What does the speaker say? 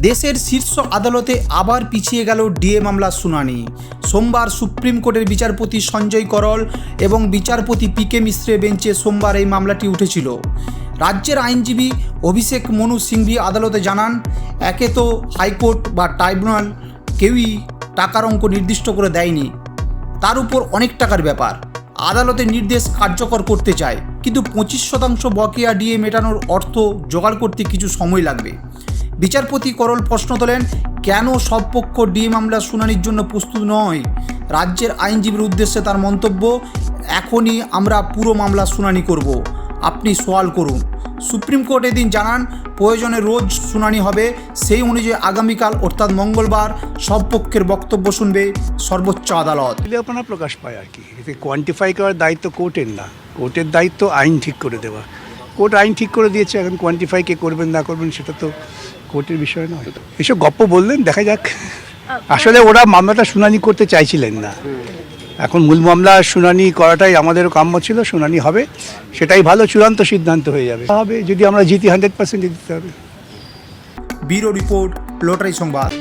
দেশের শীর্ষ আদালতে আবার পিছিয়ে গেল ডিএ মামলার শুনানি। সোমবার সুপ্রিম কোর্টের বিচারপতি সঞ্জয় করল এবং বিচারপতি পিকে মিশ্রের বেঞ্চে সোমবার এই মামলাটি উঠেছিল। রাজ্যের আইনজীবী অভিষেক মনু সিংভি আদালতে জানান, একে তো হাইকোর্ট বা ট্রাইব্যুনাল কেউই টাকার অঙ্ক নির্দিষ্ট করে দেয়নি, তার উপর অনেক টাকার ব্যাপার। আদালতের নির্দেশ কার্যকর করতে চায়, কিন্তু 25% বকেয়া ডিএ মেটানোর অর্থ জোগাড় করতে কিছু সময় লাগবে। বিচারপতি করল প্রশ্ন তোলেন, কেন সব পক্ষ ডিএ মামলার শুনানির জন্য প্রস্তুত নয়? রাজ্যের আইনজীবীর উদ্দেশ্যে তার মন্তব্য, এখনই আমরা পুরো মামলার শুনানি করব, আপনি সওয়াল করুন। সুপ্রিম কোর্ট এদিন জানান, প্রয়োজনে রোজ শুনানি হবে। সেই অনুযায়ী আগামীকাল অর্থাৎ মঙ্গলবার সব পক্ষের বক্তব্য শুনবে সর্বোচ্চ আদালত। আপনারা প্রকাশ পায় আর কি, এতে কোয়ান্টিফাই করার দায়িত্ব কোর্টের না, কোর্টের দায়িত্ব আইন ঠিক করে দেওয়া। কোর্ট আইন ঠিক করে দিয়েছে, এখন কোয়ান্টিফাই কে করবেন না করবেন সেটা তো কোর্টের বিষয় নয়। এসব গপ্প বললেন, দেখা যাক। আসলে ওরা মামলাটা শুনানি করতে চাইছিলেন না, এখন মূল মামলা শুনানি করাটাই আমাদেরও কাম্য ছিল। শুনানি হবে, সেটাই ভালো, চূড়ান্ত সিদ্ধান্ত হয়ে যাবে। যদি আমরা জিতি 100% জিততে হবে। ব্যুরো রিপোর্ট, লটারি সংবাদ।